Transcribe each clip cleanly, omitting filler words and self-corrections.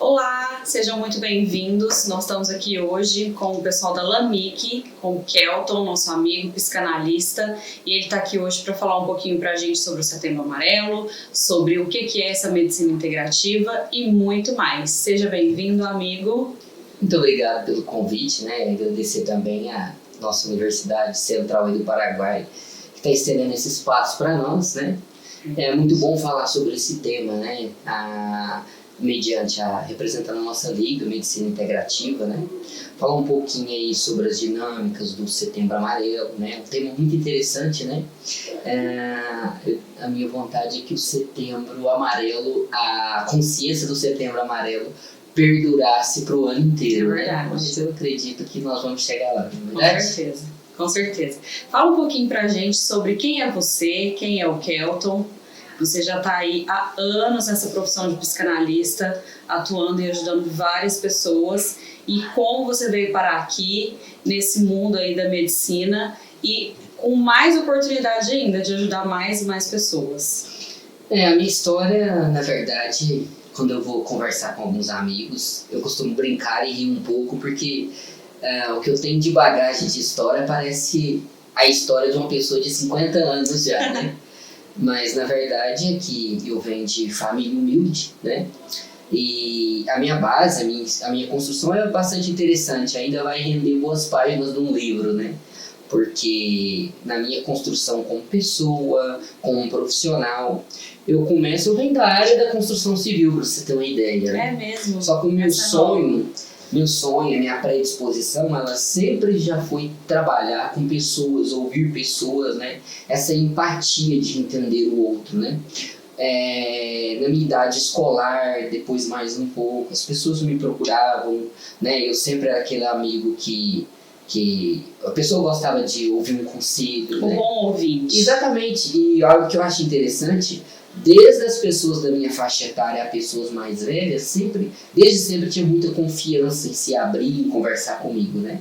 Olá, sejam muito bem-vindos. Nós estamos aqui hoje com o pessoal da LAMIC, com o Kelton, nosso amigo psicanalista, e ele está aqui hoje para falar um pouquinho para a gente sobre o Setembro Amarelo, sobre o que é essa medicina integrativa e muito mais. Seja bem-vindo, amigo. Muito obrigado pelo convite, né? Agradecer também a nossa Universidade Central do Paraguai, que está estendendo esse espaço para nós, né? É muito bom falar sobre esse tema, né? Representando a nossa liga, Medicina Integrativa, né? Falar um pouquinho aí sobre as dinâmicas do Setembro Amarelo, né? Um tema muito interessante, né? A minha vontade é que o Setembro Amarelo, a consciência do Setembro Amarelo perdurasse para o ano inteiro, né? Mas eu acredito que nós vamos chegar lá, não é verdade? Com certeza. Fala um pouquinho pra gente sobre quem é você, quem é o Kelton. Você já está aí há anos nessa profissão de psicanalista, atuando e ajudando várias pessoas. E como você veio parar aqui, nesse mundo aí da medicina, e com mais oportunidade ainda de ajudar mais e mais pessoas. A minha história, na verdade, quando eu vou conversar com alguns amigos, eu costumo brincar e rir um pouco, porque o que eu tenho de bagagem de história parece a história de uma pessoa de 50 anos já, né? Mas, na verdade, é que eu venho de família humilde, né? E a minha base, a minha construção é bastante interessante. Ainda vai render boas páginas de um livro, né? Porque na minha construção como pessoa, como profissional, eu venho da área da construção civil, para você ter uma ideia, né? É mesmo? Só que o meu sonho, a minha predisposição, ela sempre já foi trabalhar com pessoas, ouvir pessoas, né? Essa empatia de entender o outro, né? Na minha idade escolar, depois mais um pouco, as pessoas me procuravam, né? Eu sempre era aquele amigo que a pessoa gostava de ouvir um conselho, um né? bom ouvinte. Exatamente, e algo que eu acho interessante, desde as pessoas da minha faixa etária a pessoas mais velhas, desde sempre tinha muita confiança em se abrir, em conversar comigo, né?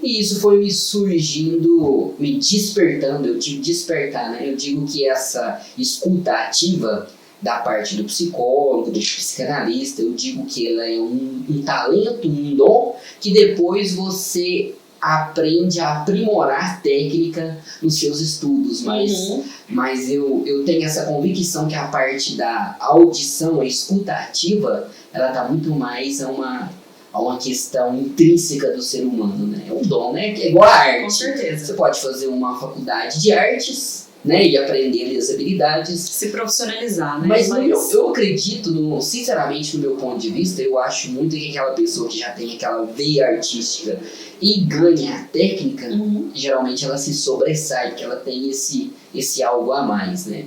E isso foi me surgindo, me despertando, eu digo despertar, né? Eu digo que essa escuta ativa da parte do psicólogo, do psicanalista, eu digo que ela é um talento, um dom, que depois você aprende a aprimorar a técnica nos seus estudos, mas eu tenho essa convicção que a parte da audição, a escuta ativa, ela está muito mais a uma questão intrínseca do ser humano, né? É um dom, né? É igual a arte. Com certeza. Você pode fazer uma faculdade de artes, né? E aprender ali as habilidades. Se profissionalizar, né? Mas eu acredito, sinceramente, no meu ponto de vista, eu acho muito que aquela pessoa que já tem aquela veia artística e ganha a técnica, geralmente ela se sobressai, porque ela tem esse algo a mais, né?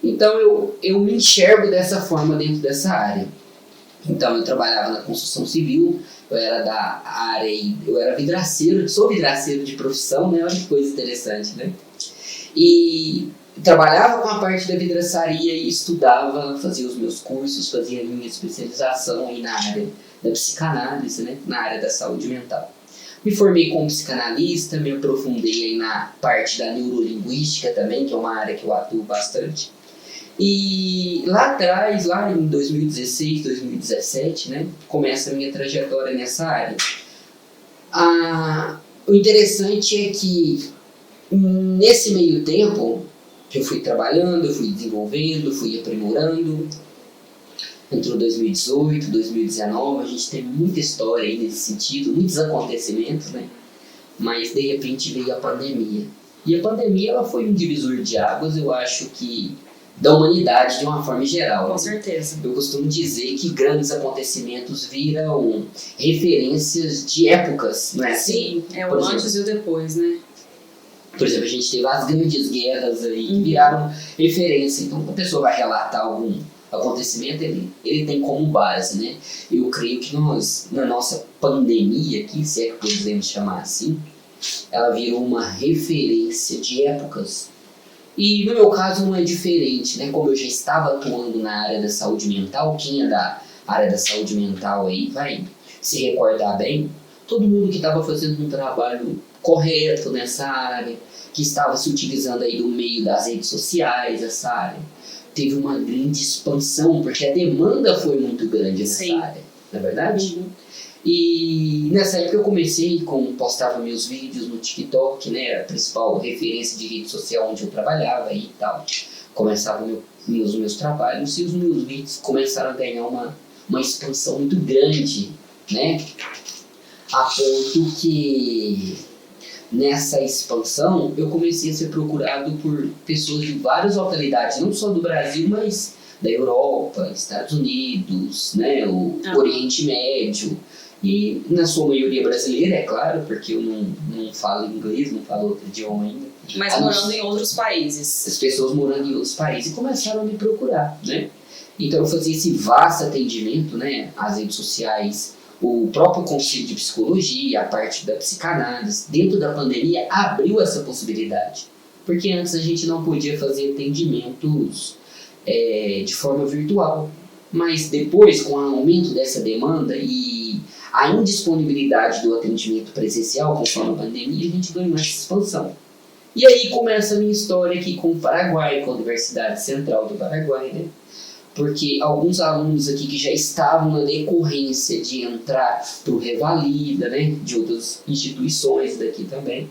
Então eu me enxergo dessa forma dentro dessa área. Então eu trabalhava na construção civil, eu era da área, eu era vidraceiro, sou vidraceiro de profissão, né? Olha que coisa interessante, né? E trabalhava com a parte da vidraçaria e estudava, fazia os meus cursos, fazia a minha especialização aí na área da psicanálise, né? Na área da saúde mental. Me formei como psicanalista, me aprofundei aí na parte da neurolinguística também, que é uma área que eu atuo bastante. E lá atrás, lá em 2016, 2017, né, começa a minha trajetória nessa área. O interessante é que nesse meio tempo que eu fui trabalhando, eu fui desenvolvendo, fui aprimorando. Entrou 2018, 2019, a gente tem muita história aí nesse sentido, muitos acontecimentos, né? Mas de repente veio a pandemia. E a pandemia ela foi um divisor de águas, eu acho que da humanidade de uma forma geral. Com certeza. Eu costumo dizer que grandes acontecimentos viram referências de épocas, não é assim? Sim, é o antes e o depois, né? Por exemplo, a gente teve as grandes guerras aí que viraram referência. Então, quando a pessoa vai relatar algum acontecimento, ele tem como base, né? Eu creio que nós, na nossa pandemia aqui, se é que podemos chamar assim, ela virou uma referência de épocas. E no meu caso não é diferente, né? Como eu já estava atuando na área da saúde mental, quem é da área da saúde mental aí vai se recordar bem, todo mundo que estava fazendo um trabalho correto nessa área, que estava se utilizando aí do meio das redes sociais, essa área, teve uma grande expansão, porque a demanda foi muito grande nessa Sim. área, não é verdade? E nessa época eu comecei postava meus vídeos no TikTok, né, a principal referência de rede social onde eu trabalhava e tal. Começava meus trabalhos e os meus vídeos começaram a ganhar uma expansão muito grande, né, a ponto que nessa expansão eu comecei a ser procurado por pessoas de várias localidades, não só do Brasil, mas da Europa, Estados Unidos, né, o Oriente Médio. E na sua maioria brasileira, é claro, porque eu não falo inglês, não falo outro idioma ainda. Mas morando em outros países. As pessoas morando em outros países começaram a me procurar, né? Então eu fazia esse vasto atendimento, né? As redes sociais, o próprio conselho de psicologia, a parte da psicanálise, dentro da pandemia, abriu essa possibilidade. Porque antes a gente não podia fazer atendimentos de forma virtual. Mas depois, com o aumento dessa demanda e a indisponibilidade do atendimento presencial conforme a pandemia, a gente ganhou essa expansão. E aí começa a minha história aqui com o Paraguai, com a Universidade Central do Paraguai, né? Porque alguns alunos aqui que já estavam na decorrência de entrar para o Revalida, né? De outras instituições daqui também,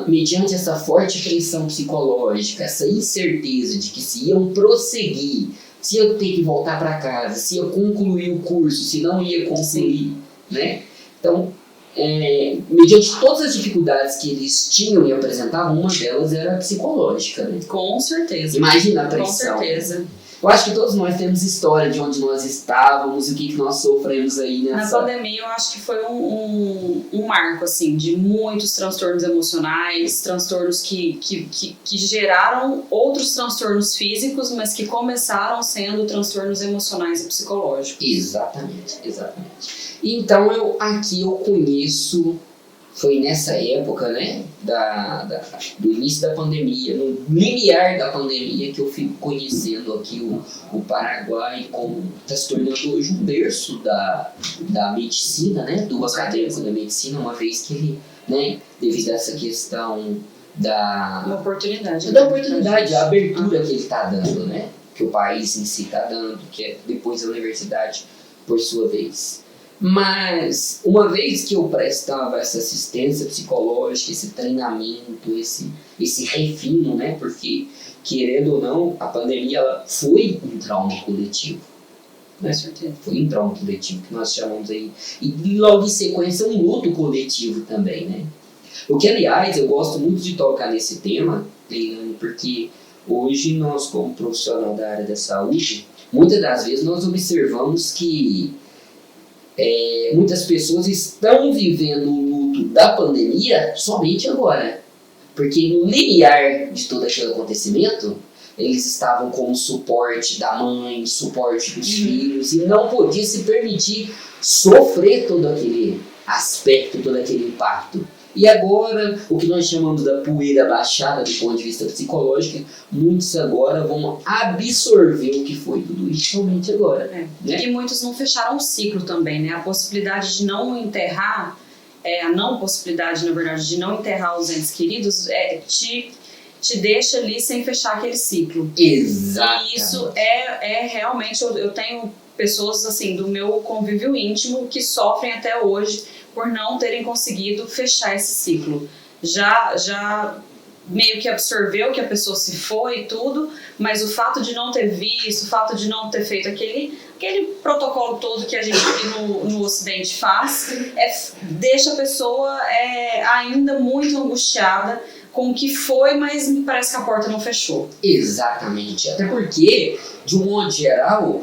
mediante essa forte pressão psicológica, essa incerteza de que se iam prosseguir, se eu ter que voltar para casa, se eu concluir o curso, se não ia concluir, né? Então, mediante todas as dificuldades que eles tinham e apresentavam, uma delas era psicológica, né? Com certeza. Imagina a pressão. Com certeza. Eu acho que todos nós temos história de onde nós estávamos e o que nós sofremos aí nessa... Na pandemia, eu acho que foi um marco, assim, de muitos transtornos emocionais, transtornos que geraram outros transtornos físicos, mas que começaram sendo transtornos emocionais e psicológicos. Exatamente. Então, aqui eu conheço, foi nessa época, né, do início da pandemia, no limiar da pandemia, que eu fico conhecendo aqui o Paraguai, como está se tornando hoje um berço da medicina, né, do acadêmico da medicina, uma vez que ele, né, devido a essa questão Uma oportunidade. a abertura que ele está dando, né, que o país em si está dando, que é depois a universidade, por sua vez. Mas, uma vez que eu prestava essa assistência psicológica, esse treinamento, esse refino, né? Porque, querendo ou não, a pandemia ela foi um trauma coletivo. Né? Com certeza. Foi um trauma coletivo que nós chamamos aí. E logo em sequência, um luto coletivo também, né? O que, aliás, eu gosto muito de tocar nesse tema, Leilane, porque hoje nós, como profissional da área da saúde, muitas das vezes nós observamos que muitas pessoas estão vivendo o luto da pandemia somente agora. Porque no limiar de todo aquele acontecimento, eles estavam com o suporte da mãe, suporte dos filhos, e não podia se permitir sofrer todo aquele aspecto, todo aquele impacto. E agora, o que nós chamamos da poeira baixada do ponto de vista psicológico, muitos agora vão absorver o que foi tudo isso somente agora. Né? E muitos não fecharam o ciclo também, né? A possibilidade de não enterrar, a não possibilidade, na verdade, de não enterrar os entes queridos, te deixa ali sem fechar aquele ciclo. Exato. E isso realmente, eu tenho pessoas assim do meu convívio íntimo que sofrem até hoje por não terem conseguido fechar esse ciclo. Já meio que absorveu que a pessoa se foi e tudo, mas o fato de não ter visto, o fato de não ter feito aquele protocolo todo que a gente aqui no Ocidente faz, deixa a pessoa ainda muito angustiada com o que foi, mas parece que a porta não fechou. Exatamente. Até porque, de um modo geral,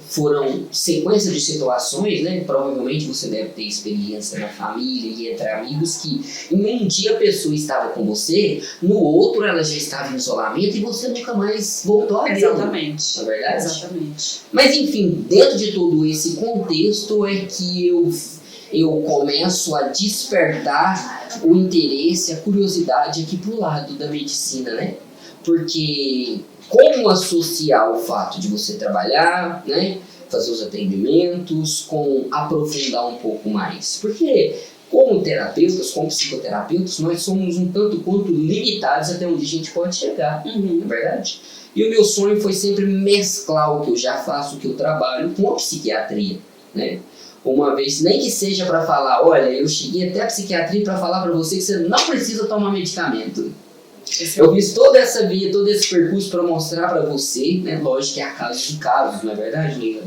foram sequências de situações, né? Provavelmente você deve ter experiência na família e entre amigos que em um dia a pessoa estava com você, no outro ela já estava em isolamento e você nunca mais voltou a ver. Exatamente. Não é verdade? Exatamente. Mas enfim, dentro de todo esse contexto é que eu começo a despertar o interesse, a curiosidade aqui pro lado da medicina, né? Porque como associar o fato de você trabalhar, né, fazer os atendimentos, com aprofundar um pouco mais? Porque como terapeutas, como psicoterapeutas, nós somos um tanto quanto limitados até onde a gente pode chegar, não é verdade? E o meu sonho foi sempre mesclar o que eu já faço, o que eu trabalho, com a psiquiatria, né? Uma vez, nem que seja para falar, olha, eu cheguei até a psiquiatria para falar para você que você não precisa tomar medicamento. Eu fiz toda essa via, todo esse percurso para mostrar para você, né? Lógico que há casos de casos, não é verdade, Leila?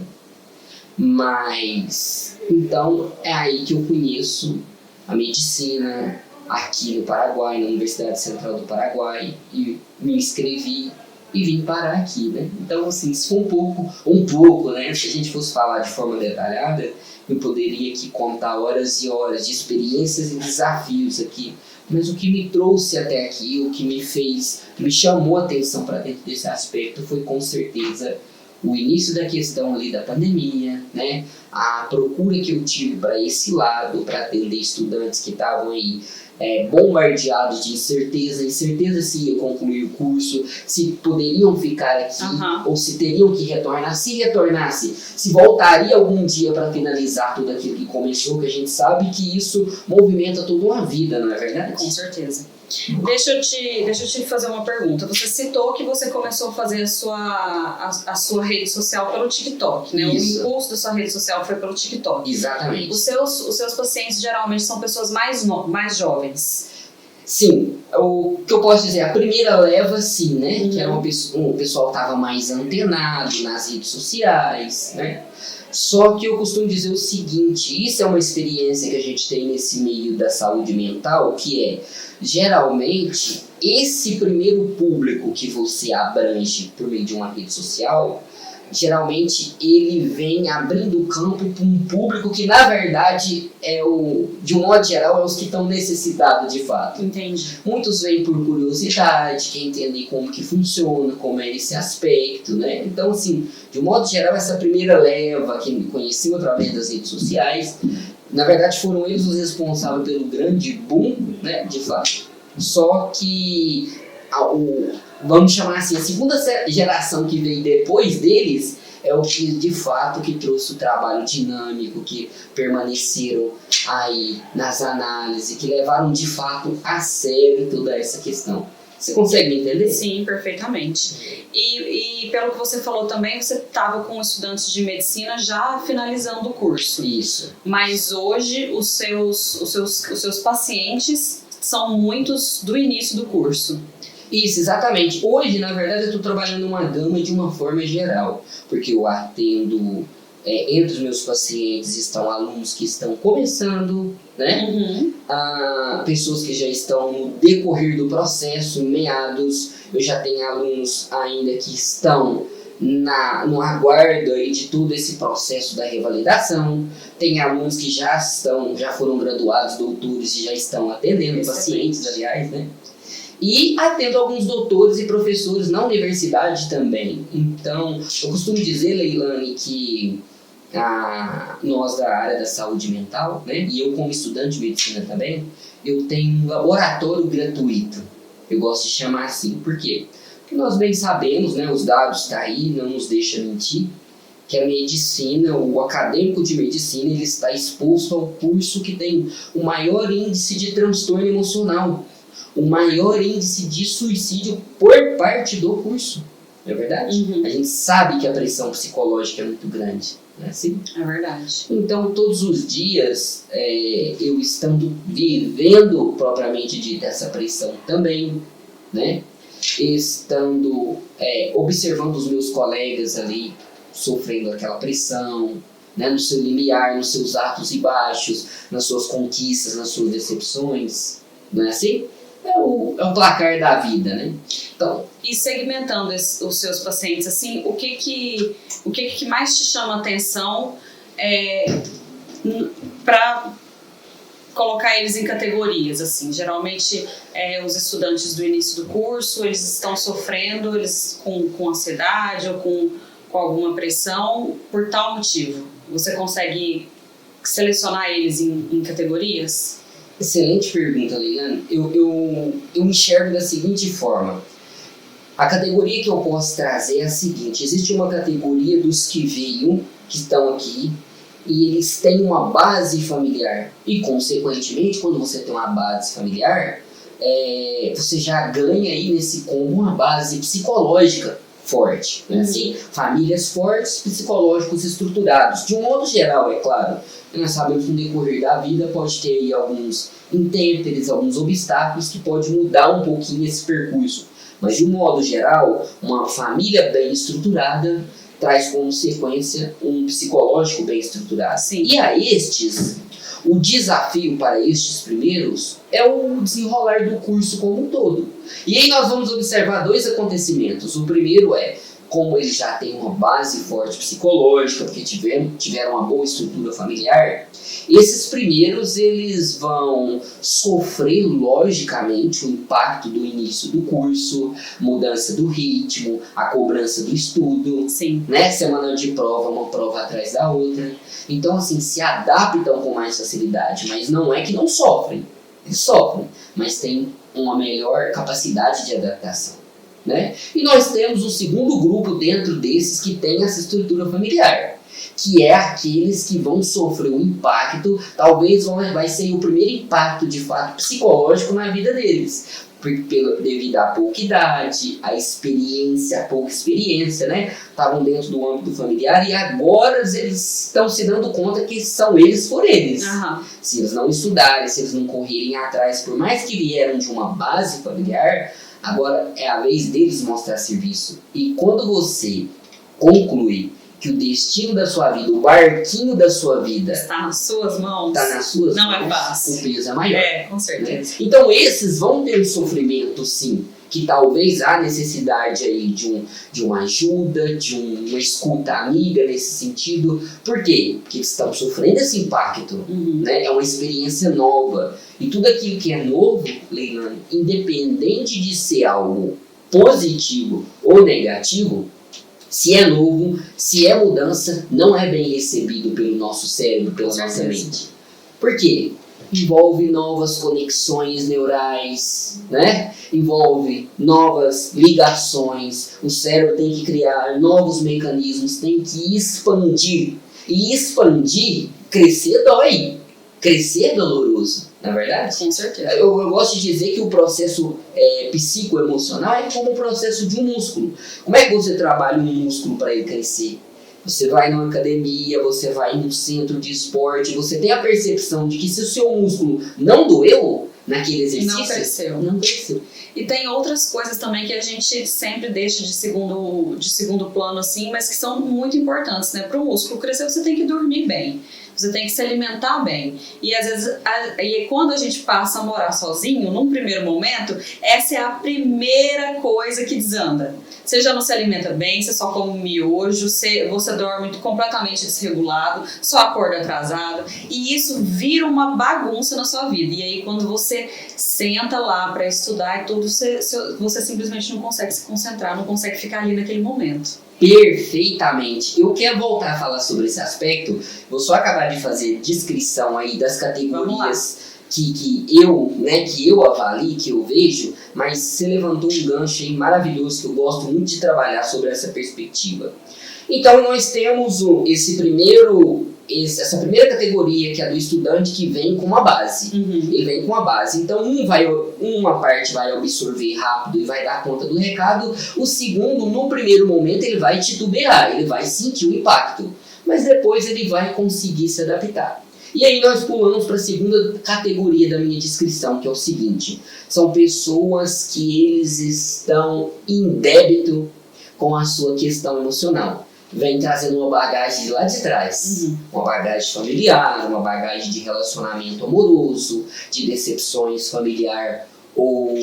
Mas, então, é aí que eu conheço a medicina aqui no Paraguai, na Universidade Central do Paraguai, e me inscrevi e vim parar aqui, né? Então, assim, isso foi um pouco, né? Se a gente fosse falar de forma detalhada, eu poderia aqui contar horas e horas de experiências e desafios aqui. Mas o que me trouxe até aqui, o que me fez, que me chamou a atenção para dentro desse aspecto foi com certeza o início da questão ali da pandemia, né? A procura que eu tive para esse lado, para atender estudantes que estavam aí bombardeados de incerteza se ia concluir o curso, se poderiam ficar aqui ou se teriam que retornar, se retornasse, se voltaria algum dia para finalizar tudo aquilo que começou, que a gente sabe que isso movimenta toda uma vida, não é verdade? Com certeza. Deixa eu te fazer uma pergunta. Você citou que você começou a fazer a sua rede social pelo TikTok, né? Isso. O impulso da sua rede social foi pelo TikTok. Exatamente. Os seus pacientes geralmente são pessoas mais jovens. Sim, o que eu posso dizer, a primeira leva sim, né? Que era o pessoal que estava mais antenado nas redes sociais, né? Só que eu costumo dizer o seguinte, isso é uma experiência que a gente tem nesse meio da saúde mental, que é, geralmente, esse primeiro público que você abrange por meio de uma rede social, geralmente ele vem abrindo o campo para um público que, na verdade, de um modo geral, é os que estão necessitados de fato. Entendi. Muitos vêm por curiosidade, quer entender como que funciona, como é esse aspecto, né? Então, assim, de um modo geral, essa primeira leva que me conheceu através das redes sociais, na verdade, foram eles os responsáveis pelo grande boom, né? De fato. Só que vamos chamar assim, a segunda geração que veio depois deles é o que de fato que trouxe o trabalho dinâmico, que permaneceram aí nas análises, que levaram de fato a sério toda essa questão. Você consegue me entender? Sim, perfeitamente. E pelo que você falou também, você estava com estudantes de medicina já finalizando o curso. Isso. Mas hoje os seus pacientes são muitos do início do curso. Isso, exatamente. Hoje, na verdade, eu estou trabalhando uma gama de uma forma geral, porque eu atendo, entre os meus pacientes estão alunos que estão começando, né? Pessoas que já estão no decorrer do processo, meados. Eu já tenho alunos ainda que estão no aguardo aí de todo esse processo da revalidação. Tem alunos que já foram graduados, doutores, e já estão atendendo pacientes, aliás, né? E atendo alguns doutores e professores na universidade também. Então, eu costumo dizer, Leilane, que nós da área da saúde mental, né, e eu como estudante de medicina também, eu tenho um laboratório gratuito. Eu gosto de chamar assim. Por quê? Porque nós bem sabemos, né, os dados estão aí, não nos deixa mentir, que a medicina, o acadêmico de medicina, ele está exposto ao curso que tem o maior índice de transtorno emocional, o maior índice de suicídio por parte do curso. Não é verdade? A gente sabe que a pressão psicológica é muito grande. Não é assim? É verdade. Então, todos os dias, eu estando vivendo propriamente dita essa pressão também, né? Estando observando os meus colegas ali sofrendo aquela pressão, né? No seu limiar, nos seus altos e baixos, nas suas conquistas, nas suas decepções. Não é assim? É o placar da vida, né? Então, e segmentando os seus pacientes, assim, o que mais te chama a atenção para colocar eles em categorias, assim? Geralmente, os estudantes do início do curso, eles estão sofrendo, eles com ansiedade ou com alguma pressão por tal motivo. Você consegue selecionar eles em categorias? Excelente pergunta, Leilane. Eu enxergo da seguinte forma. A categoria que eu posso trazer é a seguinte. Existe uma categoria dos que estão aqui, e eles têm uma base familiar. E, consequentemente, quando você tem uma base familiar, você já ganha aí nesse combo uma base psicológica forte. Né? Assim, famílias fortes, psicológicos estruturados. De um modo geral, é claro. Nós sabemos que no decorrer da vida pode ter aí alguns intempéries, alguns obstáculos que pode mudar um pouquinho esse percurso. Mas, de um modo geral, uma família bem estruturada traz como consequência um psicológico bem estruturado. Sim. E a estes, o desafio para estes primeiros é o desenrolar do curso como um todo. E aí nós vamos observar dois acontecimentos. O primeiro é, como eles já têm uma base forte psicológica, porque tiveram uma boa estrutura familiar, esses primeiros eles vão sofrer logicamente o impacto do início do curso, mudança do ritmo, a cobrança do estudo, Sim. né? Semana de prova, uma prova atrás da outra. Então, assim, se adaptam com mais facilidade, mas não é que não sofrem. Eles sofrem, mas têm uma melhor capacidade de adaptação. Né? E nós temos um segundo grupo dentro desses que tem essa estrutura familiar, que é aqueles que vão sofrer um impacto, talvez vai ser o primeiro impacto de fato psicológico na vida deles, devido à pouca idade, à experiência, a pouca experiência, né? Estavam dentro do âmbito familiar e agora eles estão se dando conta que são eles por eles. Se eles não estudarem, se eles não correrem atrás, por mais que vieram de uma base familiar, agora é a vez deles mostrar serviço. E quando você conclui que o destino da sua vida, o barquinho da sua vida está nas suas mãos, não é fácil. O peso é maior. Com certeza. Né? Então esses vão ter um sofrimento, sim, que talvez há necessidade aí de uma ajuda, de uma escuta amiga nesse sentido. Por quê? Porque eles estão sofrendo esse impacto. Né? É uma experiência nova. E tudo aquilo que é novo, Leilane, independente de ser algo positivo ou negativo, se é novo, se é mudança, não é bem recebido pelo nosso cérebro, pela nossa mente. Por quê? Envolve novas conexões neurais, né? Envolve novas ligações, o cérebro tem que criar novos mecanismos, tem que expandir. E expandir, crescer dói, crescer é doloroso, não é verdade? Com certeza. Eu gosto de dizer que o processo psicoemocional é como o processo de um músculo. Como é que você trabalha um músculo para ele crescer? Você vai numa academia, você vai num centro de esporte, você tem a percepção de que se o seu músculo não doeu naquele exercício, não cresceu. E tem outras coisas também que a gente sempre deixa de segundo plano, assim, mas que são muito importantes, né? Para o músculo crescer, você tem que dormir bem. Você tem que se alimentar bem. E às vezes, quando a gente passa a morar sozinho, num primeiro momento, essa é a primeira coisa que desanda. Você já não se alimenta bem, você só come miojo, você dorme completamente desregulado, só acorda atrasado. E isso vira uma bagunça na sua vida. E aí, quando você senta lá para estudar e tudo, você simplesmente não consegue se concentrar, não consegue ficar ali naquele momento. Perfeitamente. Eu quero voltar a falar sobre esse aspecto. Vou só acabar de fazer descrição aí das categorias que eu avalio, que eu vejo, mas você levantou um gancho aí maravilhoso que eu gosto muito de trabalhar sobre essa perspectiva. Então nós temos essa primeira categoria, que é a do estudante, que vem com uma base. Ele vem com uma base. Então uma parte vai absorver rápido e vai dar conta do recado. O segundo, no primeiro momento, ele vai titubear, ele vai sentir o impacto. Mas depois ele vai conseguir se adaptar. E aí nós pulamos para a segunda categoria da minha descrição, que é o seguinte: são pessoas que eles estão em débito com a sua questão emocional. Vem trazendo uma bagagem de lá de trás, uma bagagem familiar, uma bagagem de relacionamento amoroso, de decepções familiar ou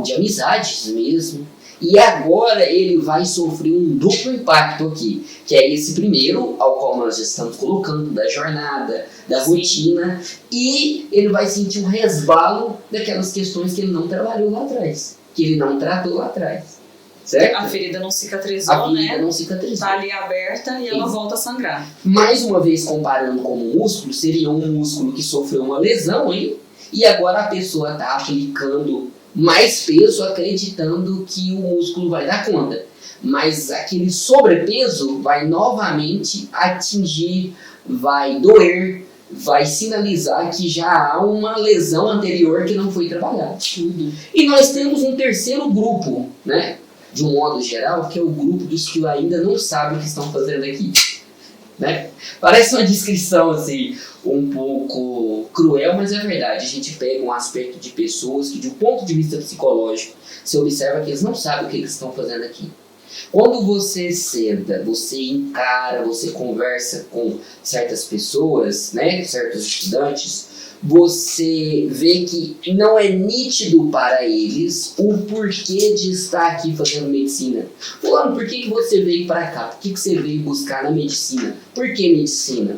de amizades mesmo. E agora ele vai sofrer um duplo impacto aqui, que é esse primeiro, ao qual nós estamos colocando, da jornada, da rotina, e ele vai sentir um resvalo daquelas questões que ele não trabalhou lá atrás, que ele não tratou lá atrás. Certo? A ferida não cicatrizou, né? Não cicatrizou. Tá ali aberta e ela volta a sangrar. Mais uma vez, comparando como um músculo, seria um músculo que sofreu uma lesão, hein? E agora a pessoa está aplicando mais peso, acreditando que o músculo vai dar conta. Mas aquele sobrepeso vai novamente atingir vai doer, vai sinalizar que já há uma lesão anterior que não foi trabalhada. E nós temos um terceiro grupo, né, de um modo geral, que é o grupo dos que ainda não sabem o que estão fazendo aqui. Né? Parece uma descrição assim, um pouco cruel, mas é verdade. A gente pega um aspecto de pessoas que, de um ponto de vista psicológico, você observa que eles não sabem o que eles estão fazendo aqui. Quando você senta, você encara, você conversa com certas pessoas, né, certos estudantes, você vê que não é nítido para eles o porquê de estar aqui fazendo medicina. Fulano, por que você veio para cá? Por que você veio buscar na medicina? Por que medicina?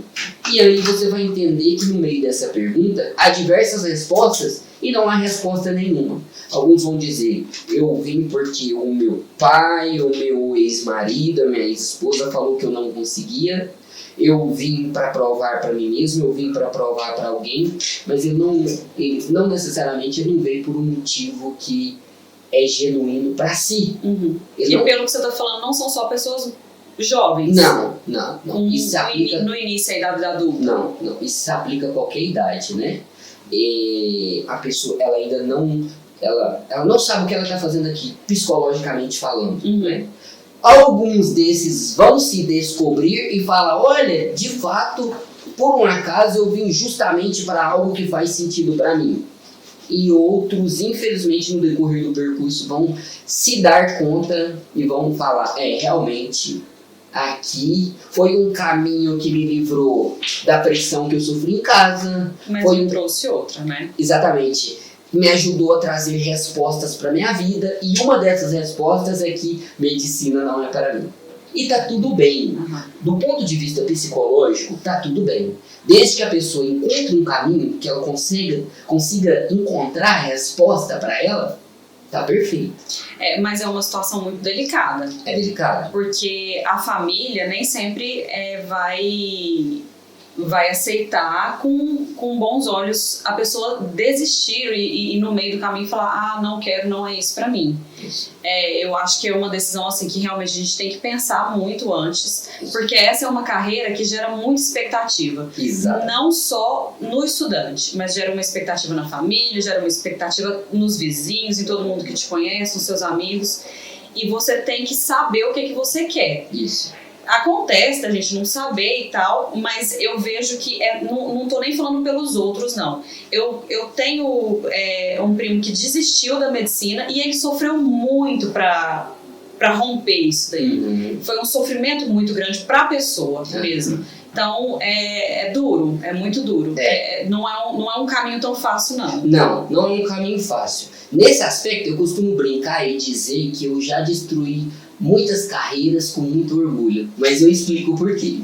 E aí você vai entender que no meio dessa pergunta há diversas respostas e não há resposta nenhuma. Alguns vão dizer, eu vim porque o meu pai, o meu ex-marido, a minha ex-esposa falou que eu não conseguia. Eu vim para provar para mim mesmo, eu vim para provar para alguém, mas ele não necessariamente ele não veio por um motivo que é genuíno para si. E não... pelo que você está falando, não são só pessoas jovens? Não. Isso aplica... No início aí da vida adulta? Não. Isso se aplica a qualquer idade, né? E a pessoa, ela ainda não... Ela não sabe o que ela está fazendo aqui, psicologicamente falando, né? Alguns desses vão se descobrir e falar, olha, de fato, por um acaso eu vim justamente para algo que faz sentido para mim. E outros, infelizmente, no decorrer do percurso, vão se dar conta e vão falar, realmente, aqui foi um caminho que me livrou da pressão que eu sofri em casa. Mas me trouxe outra, né? Exatamente. Me ajudou a trazer respostas para minha vida, e uma dessas respostas é que medicina não é para mim. E tá tudo bem. Do ponto de vista psicológico, tá tudo bem. Desde que a pessoa encontre um caminho, que ela consiga encontrar a resposta para ela, tá perfeito. Mas é uma situação muito delicada. É delicado. Porque a família nem sempre vai aceitar com bons olhos a pessoa desistir e no meio do caminho falar, não quero, não é isso pra mim. Eu acho que é uma decisão assim que realmente a gente tem que pensar muito antes, porque essa é uma carreira que gera muita expectativa. Exato. Não só no estudante, mas gera uma expectativa na família, gera uma expectativa nos vizinhos, em todo mundo que te conhece, nos seus amigos, e você tem que saber o que você quer. Isso. Acontece da gente não saber e tal, mas eu vejo que não tô nem falando pelos outros, não. Eu tenho um primo que desistiu da medicina e ele sofreu muito pra romper isso daí. Foi um sofrimento muito grande pra pessoa mesmo. Então, é duro, é muito duro. Não é um caminho tão fácil, não. Não é um caminho fácil. Nesse aspecto, eu costumo brincar e dizer que eu já destruí muitas carreiras com muito orgulho, mas eu explico por quê.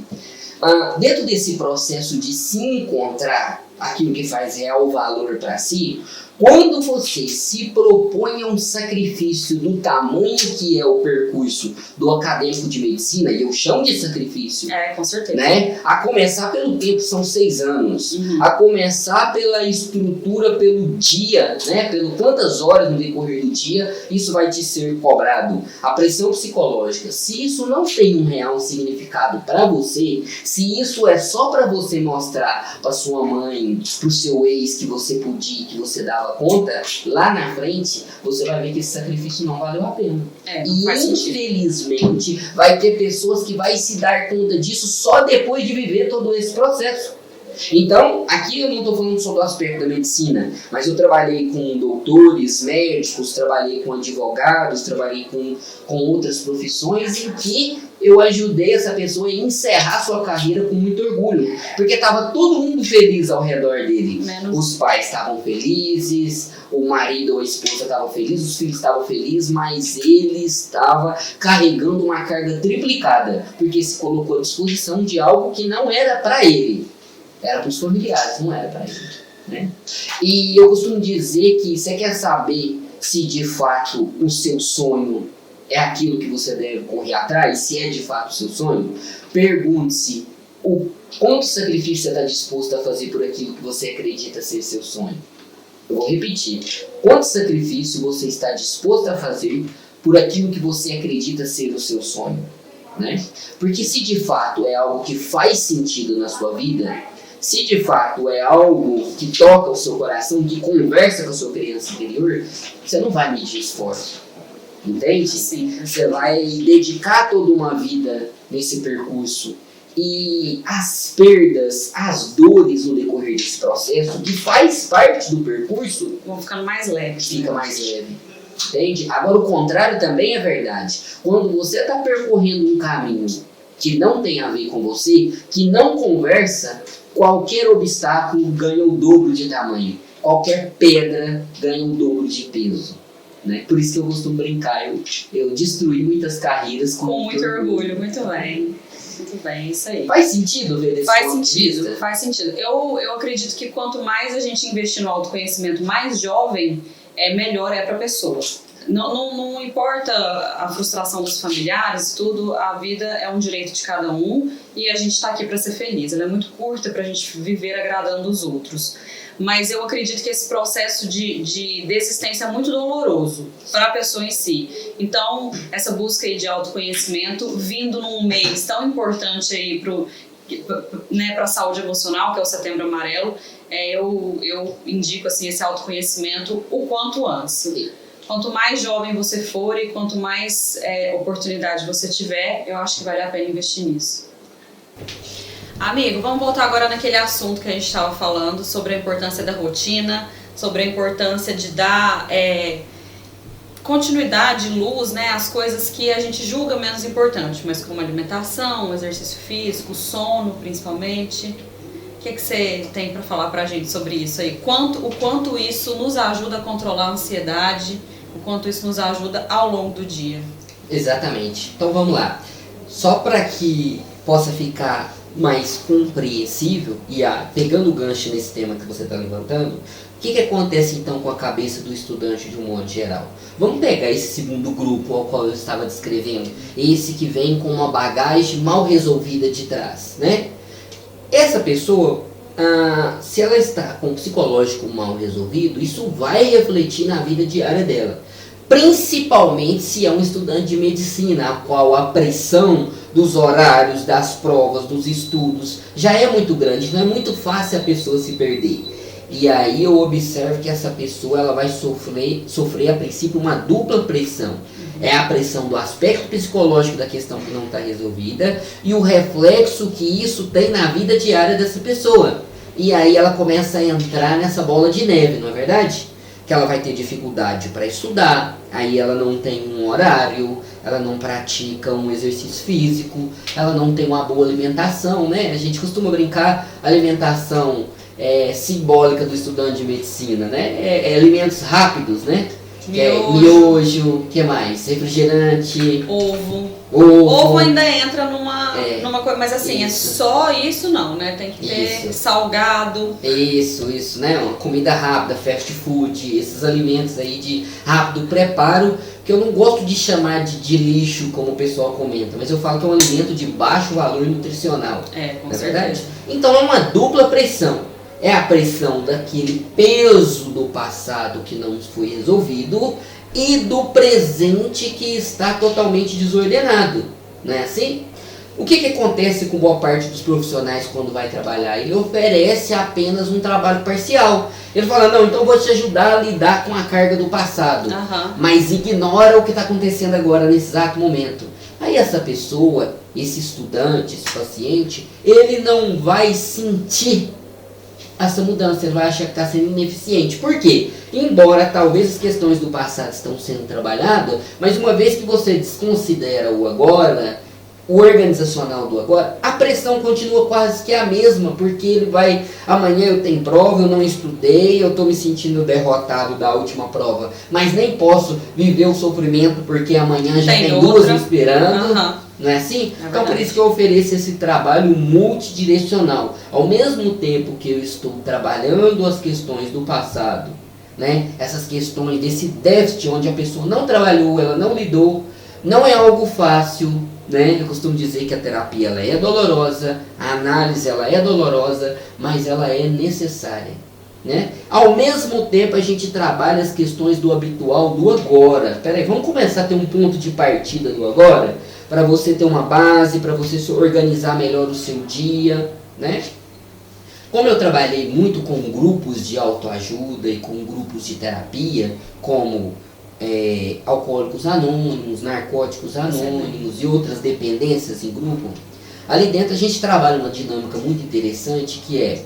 Dentro desse processo de se encontrar aquilo que faz real valor para si, quando você se propõe a um sacrifício do tamanho que é o percurso do acadêmico de medicina, e eu chamo de sacrifício, com certeza, né? A começar pelo tempo, são 6 anos, a começar pela estrutura, pelo dia, né? Pelo quantas horas no decorrer do dia, isso vai te ser cobrado. A pressão psicológica, se isso não tem um real significado para você, se isso é só para você mostrar para sua mãe, pro seu ex que você podia, que você dava conta, lá na frente você vai ver que esse sacrifício não valeu a pena. E infelizmente vai ter pessoas que vai se dar conta disso só depois de viver todo esse processo. Então, aqui eu não estou falando só do aspecto da medicina, mas eu trabalhei com doutores, médicos, trabalhei com advogados, trabalhei com outras profissões em que eu ajudei essa pessoa a encerrar sua carreira com muito orgulho, porque estava todo mundo feliz ao redor dele. Os pais estavam felizes, o marido ou a esposa estavam felizes, os filhos estavam felizes, mas ele estava carregando uma carga triplicada, porque se colocou à disposição de algo que não era para ele. Era para os familiares, não era para ele, né? E eu costumo dizer que você quer saber se de fato o seu sonho é aquilo que você deve correr atrás, se é de fato o seu sonho, pergunte-se o quanto sacrifício você está disposto a fazer por aquilo que você acredita ser seu sonho. Eu vou repetir. Quanto sacrifício você está disposto a fazer por aquilo que você acredita ser o seu sonho? né? Porque se de fato é algo que faz sentido na sua vida, se de fato é algo que toca o seu coração, que conversa com a sua criança interior, você não vai medir esforço, entende? Sim. Você vai dedicar toda uma vida nesse percurso. E as perdas, as dores no decorrer desse processo, que faz parte do percurso, Vão ficando mais leves. fica mais leve. Entende? Agora, o contrário também é verdade. Quando você está percorrendo um caminho que não tem a ver com você, que não conversa, qualquer obstáculo ganha o dobro de tamanho. Qualquer pedra ganha o dobro de peso. Né? Por isso que eu costumo brincar. Eu destruí muitas carreiras com muito orgulho. Muito bem. Muito bem, isso aí. Faz sentido ver desse Faz ponto de sentido, vista? faz sentido. Eu acredito que quanto mais a gente investir no autoconhecimento mais jovem, melhor é para a pessoa. Não importa a frustração dos familiares, tudo, a vida é um direito de cada um e a gente está aqui para ser feliz. Ela é muito curta para a gente viver agradando os outros. Mas eu acredito que esse processo de desistência é muito doloroso para a pessoa em si. Então, essa busca aí de autoconhecimento, vindo num mês tão importante aí para a saúde emocional, que é o Setembro Amarelo, eu indico assim, esse autoconhecimento o quanto antes. Quanto mais jovem você for e quanto mais oportunidade você tiver, eu acho que vale a pena investir nisso. Amigo, vamos voltar agora naquele assunto que a gente estava falando sobre a importância da rotina, sobre a importância de dar continuidade, luz, né, às coisas que a gente julga menos importantes, mas como alimentação, exercício físico, sono principalmente. O que você tem para falar para a gente sobre isso aí? O quanto isso nos ajuda a controlar a ansiedade, o quanto isso nos ajuda ao longo do dia? Exatamente. Então vamos lá. Só para que possa ficar mais compreensível, e pegando o gancho nesse tema que você está levantando, o que acontece então com a cabeça do estudante de um modo geral? Vamos pegar esse segundo grupo ao qual eu estava descrevendo, esse que vem com uma bagagem mal resolvida de trás, né? Essa pessoa, se ela está com o psicológico mal resolvido, isso vai refletir na vida diária dela. Principalmente se é um estudante de medicina, a qual a pressão dos horários, das provas, dos estudos já é muito grande, não é muito fácil a pessoa se perder. E aí eu observo que essa pessoa ela vai sofrer a princípio uma dupla pressão. É a pressão do aspecto psicológico da questão que não está resolvida e o reflexo que isso tem na vida diária dessa pessoa. E aí ela começa a entrar nessa bola de neve, não é verdade? Que ela vai ter dificuldade para estudar, aí ela não tem um horário, ela não pratica um exercício físico, ela não tem uma boa alimentação, né? A gente costuma brincar, alimentação simbólica do estudante de medicina, né? Alimentos rápidos, né? Miojo, que mais? Refrigerante, ovo. Ovo ainda entra numa coisa, mas assim, isso. É só isso não, né? Tem que ter salgado. Isso, né? Uma comida rápida, fast food, esses alimentos aí de rápido preparo, que eu não gosto de chamar de lixo, como o pessoal comenta, mas eu falo que é um alimento de baixo valor nutricional. Com não é certeza. Verdade? Então é uma dupla pressão. É a pressão daquele peso do passado que não foi resolvido e do presente que está totalmente desordenado, não é assim? O que acontece com boa parte dos profissionais quando vai trabalhar? Ele oferece apenas um trabalho parcial. Ele fala, não, então eu vou te ajudar a lidar com a carga do passado, mas ignora o que está acontecendo agora nesse exato momento. Aí essa pessoa, esse estudante, esse paciente, ele não vai sentir essa mudança, ele vai achar que está sendo ineficiente. Por quê? Embora talvez as questões do passado estão sendo trabalhadas, mas uma vez que você desconsidera o agora, o organizacional do agora, a pressão continua quase que a mesma, porque ele vai, amanhã eu tenho prova, eu não estudei, eu estou me sentindo derrotado da última prova, mas nem posso viver o sofrimento porque amanhã já tem duas me esperando. Não é assim? Então por isso que eu ofereço esse trabalho multidirecional. Ao mesmo tempo que eu estou trabalhando as questões do passado, né? Essas questões desse déficit onde a pessoa não trabalhou, ela não lidou, não é algo fácil, né? Eu costumo dizer que a terapia ela é dolorosa, a análise ela é dolorosa, mas ela é necessária. Né? Ao mesmo tempo a gente trabalha as questões do habitual, do agora. Peraí, vamos começar a ter um ponto de partida do agora? para você ter uma base, para você se organizar melhor o seu dia, né? Como eu trabalhei muito com grupos de autoajuda e com grupos de terapia, como alcoólicos anônimos, narcóticos anônimos e outras dependências em grupo, ali dentro a gente trabalha uma dinâmica muito interessante que é: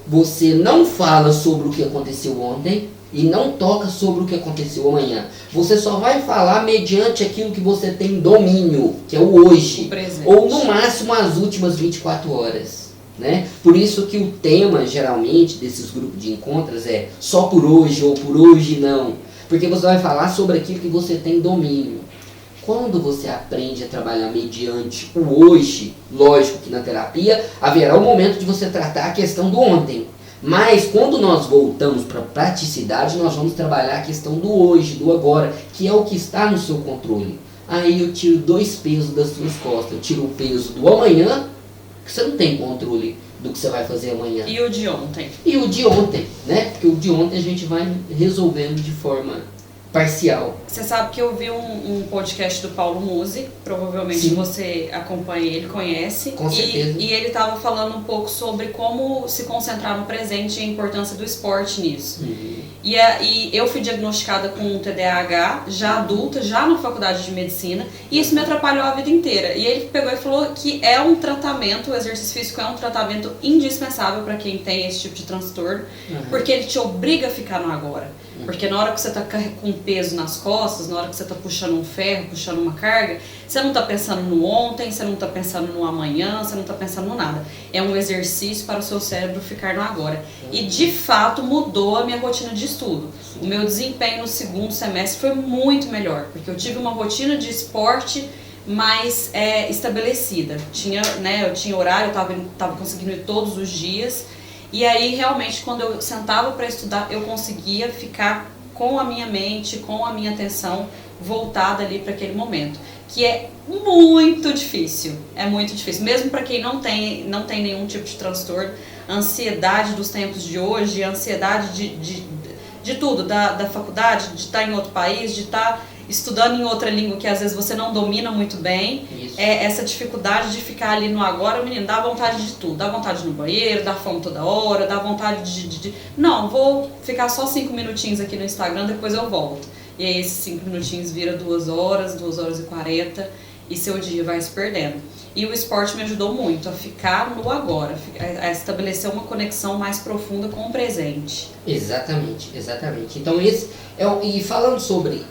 você não fala sobre o que aconteceu ontem e não toca sobre o que aconteceu amanhã. Você só vai falar mediante aquilo que você tem domínio, que é o hoje, ou no máximo as últimas 24 horas. Né? Por isso que o tema, geralmente, desses grupos de encontros é só por hoje ou por hoje não. Porque você vai falar sobre aquilo que você tem domínio. Quando você aprende a trabalhar mediante o hoje, lógico que na terapia haverá o momento de você tratar a questão do ontem. Mas quando nós voltamos para a praticidade, nós vamos trabalhar a questão do hoje, do agora, que é o que está no seu controle. Aí eu tiro 2 pesos das suas costas. Eu tiro o peso do amanhã, que você não tem controle do que você vai fazer amanhã. E o de ontem. E o de ontem, né? Porque o de ontem a gente vai resolvendo de forma parcial. Você sabe que eu vi um podcast do Paulo Musi, provavelmente Sim. Você acompanha ele, conhece. Com certeza. E ele estava falando um pouco sobre como se concentrar no presente e a importância do esporte nisso. E eu fui diagnosticada com TDAH, já adulta, já na faculdade de medicina, e isso me atrapalhou a vida inteira. E ele pegou e falou que é um tratamento, o exercício físico é um tratamento indispensável para quem tem esse tipo de transtorno, porque ele te obriga a ficar no agora. Porque na hora que você está com peso nas costas, na hora que você está puxando um ferro, puxando uma carga, você não está pensando no ontem, você não está pensando no amanhã, você não está pensando no nada. É um exercício para o seu cérebro ficar no agora. E de fato mudou a minha rotina de estudo. O meu desempenho no segundo semestre foi muito melhor, porque eu tive uma rotina de esporte mais estabelecida. Eu tinha horário, eu estava conseguindo ir todos os dias. E aí, realmente, quando eu sentava para estudar, eu conseguia ficar com a minha mente, com a minha atenção voltada ali para aquele momento. Que é muito difícil. É muito difícil. Mesmo para quem não tem nenhum tipo de transtorno, a ansiedade dos tempos de hoje, a ansiedade de tudo, da faculdade, de estar em outro país, de estar estudando em outra língua que às vezes você não domina muito bem, essa dificuldade de ficar ali no agora, menino, dá vontade de tudo, dá vontade de ir no banheiro, dá fome toda hora, dá vontade de... Não, vou ficar só 5 minutinhos aqui no Instagram, depois eu volto. E aí esses 5 minutinhos vira 2 horas, 2 horas e 40, e seu dia vai se perdendo. E o esporte me ajudou muito a ficar no agora, a estabelecer uma conexão mais profunda com o presente. Exatamente. Então e falando sobre...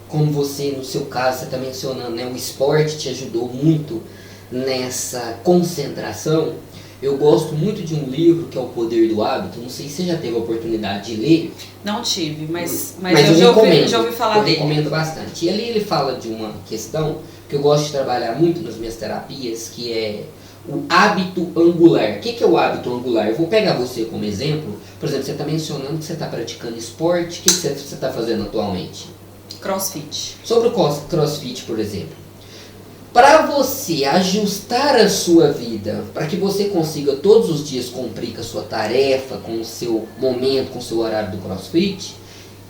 Como você, no seu caso, você está mencionando, né, o esporte te ajudou muito nessa concentração. Eu gosto muito de um livro que é O Poder do Hábito. Não sei se você já teve a oportunidade de ler. Não tive, mas eu já ouvi falar dele. Eu recomendo bastante. E ali ele fala de uma questão que eu gosto de trabalhar muito nas minhas terapias, que é o hábito angular. O que é o hábito angular? Eu vou pegar você como exemplo. Por exemplo, você está mencionando que você está praticando esporte. O que você está fazendo atualmente? CrossFit. Sobre o CrossFit, por exemplo. Para você ajustar a sua vida, para que você consiga todos os dias cumprir com a sua tarefa, com o seu momento, com o seu horário do CrossFit,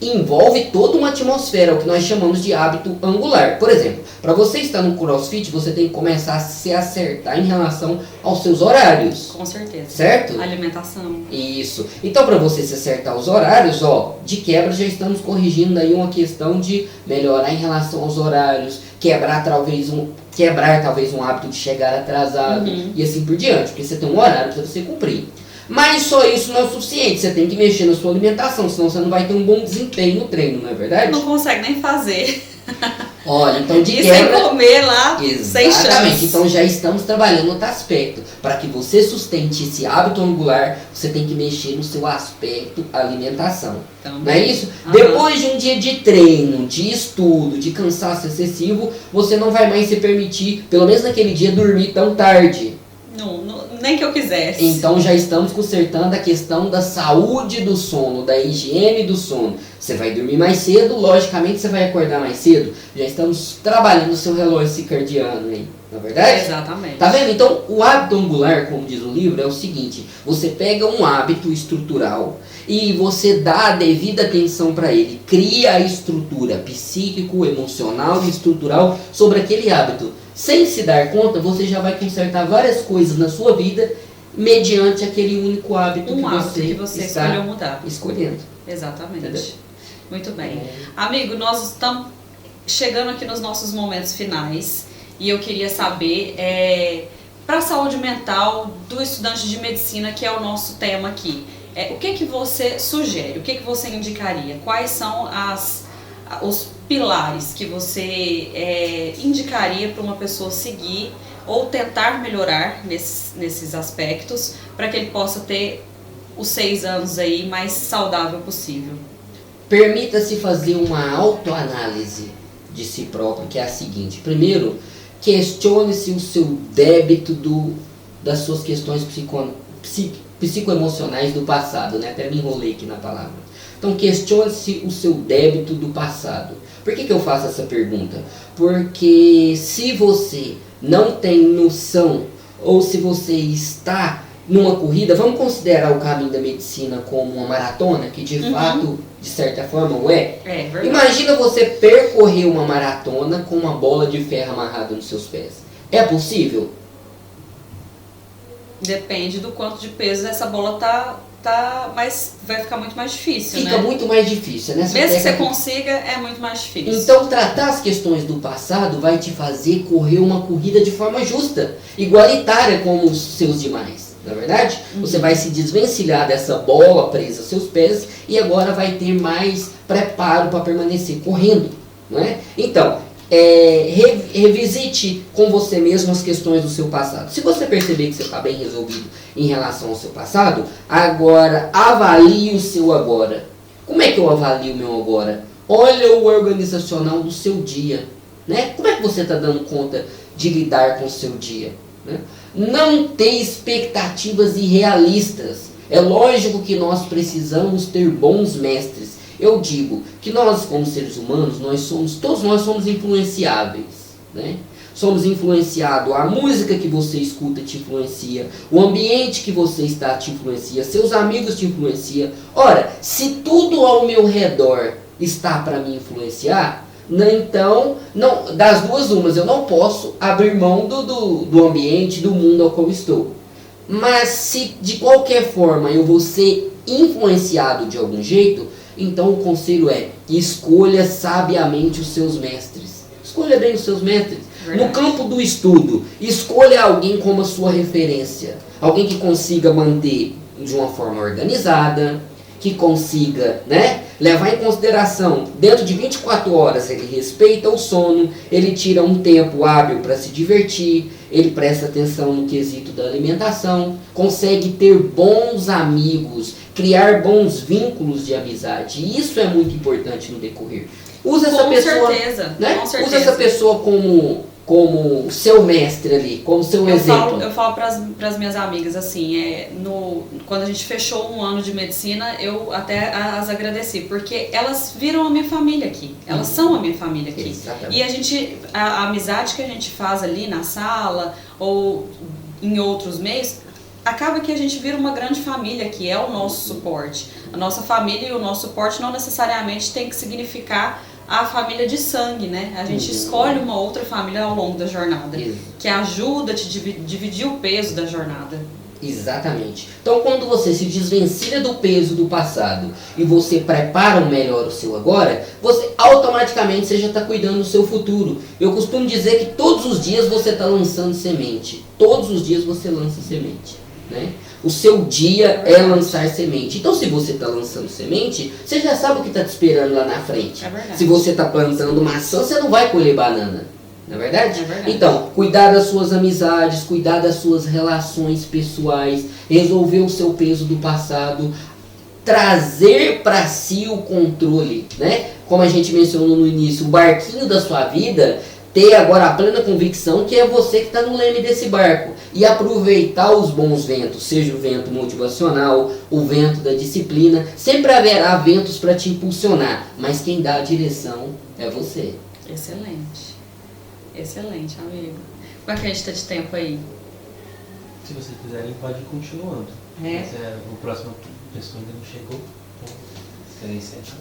envolve toda uma atmosfera, o que nós chamamos de hábito angular. Por exemplo, para você estar no CrossFit, você tem que começar a se acertar em relação aos seus horários. Com certeza. Certo? Alimentação. Isso. Então, para você se acertar os horários, de quebra já estamos corrigindo aí uma questão de melhorar em relação aos horários, quebrar talvez um hábito de chegar atrasado e assim por diante, porque você tem um horário para você cumprir. Mas só isso não é o suficiente, você tem que mexer na sua alimentação, senão você não vai ter um bom desempenho no treino, não é verdade? Não consegue nem fazer. Olha, então de e quebra... sem comer lá, sem chance. Exatamente, então já estamos trabalhando outro aspecto. Para que você sustente esse hábito angular, você tem que mexer no seu aspecto alimentação. Também. Não é isso? Depois de um dia de treino, de estudo, de cansaço excessivo, você não vai mais se permitir, pelo menos naquele dia, dormir tão tarde. Nem que eu quisesse. Então já estamos consertando a questão da saúde do sono, da higiene do sono. Você vai dormir mais cedo, logicamente você vai acordar mais cedo. Já estamos trabalhando o seu relógio circadiano aí, não é verdade? Exatamente. Tá vendo? Então o hábito angular, como diz o livro, é o seguinte: você pega um hábito estrutural e você dá a devida atenção para ele, cria a estrutura psíquico, emocional e estrutural sobre aquele hábito. sem se dar conta, você já vai consertar várias coisas na sua vida mediante aquele único hábito que você está escolheu mudar. Escolhendo. Exatamente. Entendeu? Muito bem. Amigo, nós estamos chegando aqui nos nossos momentos finais e eu queria saber, para a saúde mental do estudante de medicina, que é o nosso tema aqui, o que você sugere, o que você indicaria? Quais são os pilares que você indicaria para uma pessoa seguir ou tentar melhorar nesses aspectos para que ele possa ter os 6 anos aí mais saudável possível? Permita-se fazer uma autoanálise de si próprio, que é a seguinte. Primeiro, questione-se o seu débito das suas questões psicoemocionais do passado, né? Até me enrolei aqui na palavra. Então, questione-se o seu débito do passado. Por que eu faço essa pergunta? Porque se você não tem noção, ou se você está numa corrida, vamos considerar o caminho da medicina como uma maratona, que de fato, de certa forma, o é. Verdade. Imagina você percorrer uma maratona com uma bola de ferro amarrada nos seus pés. É possível? Depende do quanto de peso essa bola mas vai ficar muito mais difícil, Fica muito mais difícil. Mesmo que você consiga, é muito mais difícil. Então, tratar as questões do passado vai te fazer correr uma corrida de forma justa, igualitária como os seus demais. Na verdade, você vai se desvencilhar dessa bola presa aos seus pés e agora vai ter mais preparo para permanecer correndo, não é? Então, revisite com você mesmo as questões do seu passado. Se você perceber que você está bem resolvido em relação ao seu passado, agora avalie o seu agora. Como é que eu avalio o meu agora? Olha o organizacional do seu dia, né? Como é que você está dando conta de lidar com o seu dia, né? Não ter expectativas irrealistas. É lógico que nós precisamos ter bons mestres. Eu digo que nós, como seres humanos, todos nós somos influenciáveis, né? Somos influenciados, a música que você escuta te influencia, o ambiente que você está te influencia, seus amigos te influenciam. Ora, se tudo ao meu redor está para me influenciar, então, das duas umas, eu não posso abrir mão do ambiente, do mundo ao qual estou. Mas se de qualquer forma eu vou ser influenciado de algum jeito, então o conselho é: escolha sabiamente os seus mestres. Escolha bem os seus mestres. Verdade. No campo do estudo, escolha alguém como a sua referência. Alguém que consiga manter de uma forma organizada, que consiga, né, levar em consideração, dentro de 24 horas, ele respeita o sono, ele tira um tempo hábil para se divertir, ele presta atenção no quesito da alimentação, consegue ter bons amigos, criar bons vínculos de amizade. E isso é muito importante no decorrer. Usa essa pessoa, certeza, né? Com certeza. Usa essa pessoa como seu mestre ali, como seu exemplo. Eu falo para as minhas amigas assim, quando a gente fechou um ano de medicina, eu até as agradeci, porque elas viram a minha família aqui, elas são a minha família aqui. Exatamente. E a amizade que a gente faz ali na sala ou em outros meios, acaba que a gente vira uma grande família, que é o nosso suporte. A nossa família e o nosso suporte não necessariamente tem que significar a família de sangue, né? A gente escolhe uma outra família ao longo da jornada, que ajuda a te dividir o peso da jornada. Exatamente. Então, quando você se desvencilha do peso do passado e você prepara melhor o seu agora, você automaticamente já está cuidando do seu futuro. Eu costumo dizer que todos os dias você está lançando semente. Todos os dias você lança semente, né? O seu dia é lançar semente. Então, se você está lançando semente, você já sabe o que está te esperando lá na frente. Se você está plantando maçã, você não vai colher banana. Não é verdade? É verdade. Então, cuidar das suas amizades, cuidar das suas relações pessoais, resolver o seu peso do passado, trazer para si o controle, né? Como a gente mencionou no início, o barquinho da sua vida, ter agora a plena convicção que é você que está no leme desse barco e aproveitar os bons ventos, seja o vento motivacional, o vento da disciplina. Sempre haverá ventos para te impulsionar, mas quem dá a direção é você. Excelente. Excelente, amigo. Como é que a gente está de tempo aí? Se vocês quiserem, pode ir continuando. Mas o próximo pessoa ainda não chegou. Então, querem encerrar?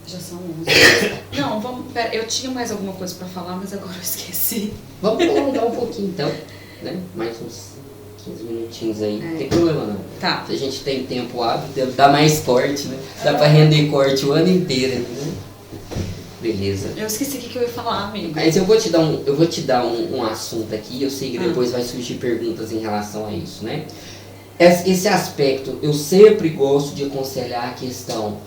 Já são 11. Não, vamos. Pera, eu tinha mais alguma coisa pra falar, mas agora eu esqueci. Vamos prolongar um pouquinho então, né? Mais uns 15 minutinhos aí. Não tem problema não. Tá. Se a gente tem tempo hábil, dá mais corte, né? Dá pra render corte o ano inteiro, né? Beleza. Eu esqueci o que eu ia falar, amigo. Mas eu vou te dar um assunto aqui, eu sei que depois vai surgir perguntas em relação a isso, né? Esse aspecto, eu sempre gosto de aconselhar a questão: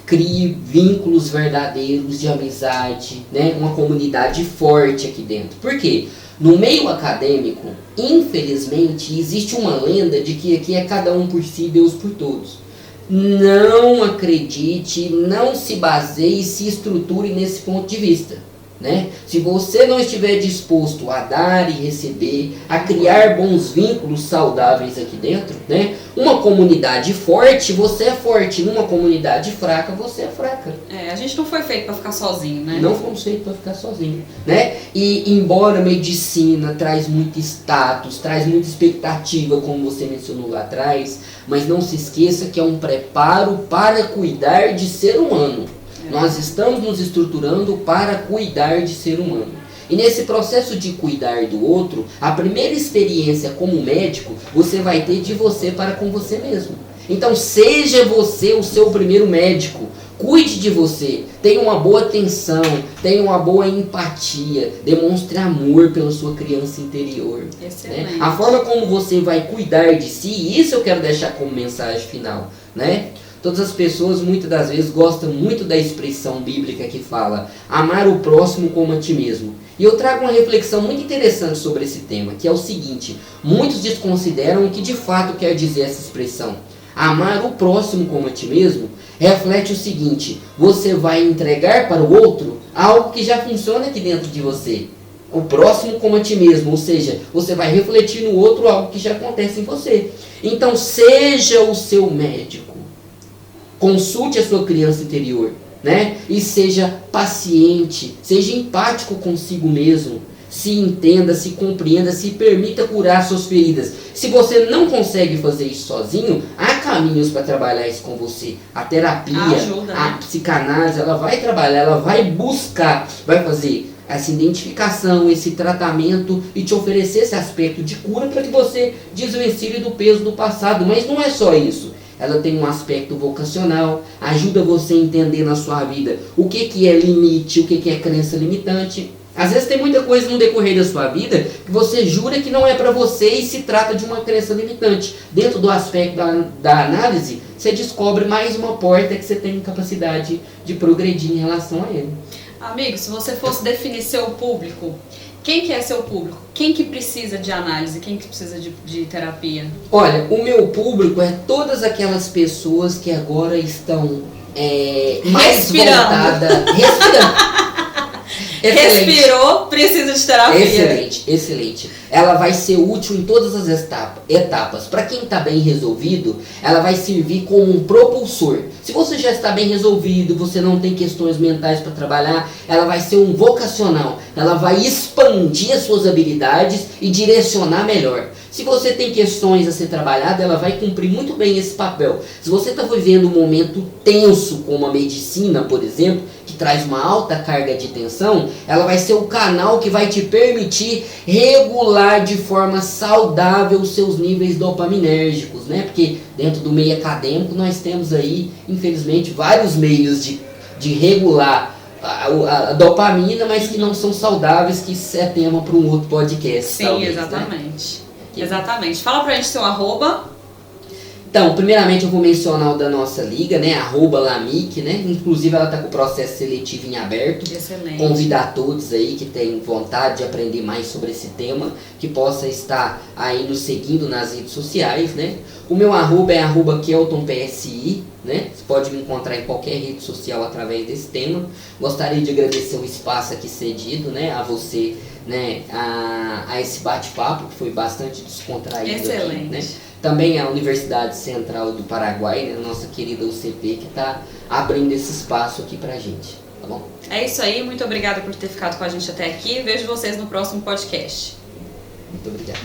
crie vínculos verdadeiros de amizade, né? Uma comunidade forte aqui dentro. Por quê? No meio acadêmico, infelizmente, existe uma lenda de que aqui é cada um por si, Deus por todos. Não acredite, não se baseie, se estruture nesse ponto de vista, né? Se você não estiver disposto a dar e receber, a criar bons vínculos saudáveis aqui dentro, né? Uma comunidade forte, você é forte. Numa comunidade fraca, você é fraca. A gente não foi feito pra ficar sozinho, né? Não fomos feitos para ficar sozinho, né? E embora a medicina traz muito status, traz muita expectativa, como você mencionou lá atrás, mas não se esqueça que é um preparo para cuidar de ser humano. Nós estamos nos estruturando para cuidar de ser humano. E nesse processo de cuidar do outro, a primeira experiência como médico, você vai ter de você para com você mesmo. Então seja você o seu primeiro médico. Cuide de você, tenha uma boa atenção, tenha uma boa empatia, demonstre amor pela sua criança interior. Excelente. Né? A forma como você vai cuidar de si, isso eu quero deixar como mensagem final, né? Todas as pessoas muitas das vezes gostam muito da expressão bíblica que fala amar o próximo como a ti mesmo. E eu trago uma reflexão muito interessante sobre esse tema, que é o seguinte: muitos desconsideram o que de fato quer dizer essa expressão. Amar o próximo como a ti mesmo reflete o seguinte: você vai entregar para o outro algo que já funciona aqui dentro de você. O próximo como a ti mesmo, ou seja, você vai refletir no outro algo que já acontece em você. Então seja o seu médico. Consulte a sua criança interior, né? E seja paciente, seja empático consigo mesmo. Se entenda, se compreenda, se permita curar suas feridas. Se você não consegue fazer isso sozinho, há caminhos para trabalhar isso com você. A terapia, ajuda, né? A psicanálise, ela vai trabalhar, ela vai buscar, vai fazer essa identificação, esse tratamento e te oferecer esse aspecto de cura para que você desvencilhe do peso do passado. Mas não é só isso. Ela tem um aspecto vocacional, ajuda você a entender na sua vida o que é limite, o que é crença limitante. Às vezes tem muita coisa no decorrer da sua vida que você jura que não é para você e se trata de uma crença limitante. Dentro do aspecto da análise, você descobre mais uma porta que você tem capacidade de progredir em relação a ele. Amigo, se você fosse definir seu público, quem que é seu público? Quem que precisa de análise? Quem que precisa de terapia? Olha, o meu público é todas aquelas pessoas que agora estão mais voltadas... Respirando. Respirou, precisa de terapia. Excelente, excelente. Ela vai ser útil em todas as etapas. Para quem está bem resolvido, ela vai servir como um propulsor. Se você já está bem resolvido, você não tem questões mentais para trabalhar, ela vai ser um vocacional. Ela vai expandir as suas habilidades e direcionar melhor. Se você tem questões a ser trabalhadas, ela vai cumprir muito bem esse papel. Se você está vivendo um momento tenso, como a medicina, por exemplo, que traz uma alta carga de tensão, ela vai ser o canal que vai te permitir regular de forma saudável os seus níveis dopaminérgicos, né? Porque dentro do meio acadêmico nós temos aí, infelizmente, vários meios de regular a dopamina, mas que não são saudáveis, que isso é tema para um outro podcast. Sim, talvez, exatamente. Né? Exatamente. Fala pra gente seu arroba. Então, primeiramente eu vou mencionar o da nossa liga, né? @lamic, né? Inclusive ela está com o processo seletivo em aberto. Excelente. Convidar todos aí que têm vontade de aprender mais sobre esse tema, que possa estar aí nos seguindo nas redes sociais, né? O meu arroba é @KeltonPSI, né? Você pode me encontrar em qualquer rede social através desse tema. Gostaria de agradecer o espaço aqui cedido, né? A você, né? A esse bate-papo, que foi bastante descontraído. Excelente. Aqui, né? Também a Universidade Central do Paraguai, né? Nossa querida UCP, que está abrindo esse espaço aqui pra gente, tá bom? É isso aí, muito obrigada por ter ficado com a gente até aqui. Vejo vocês no próximo podcast. Muito obrigado.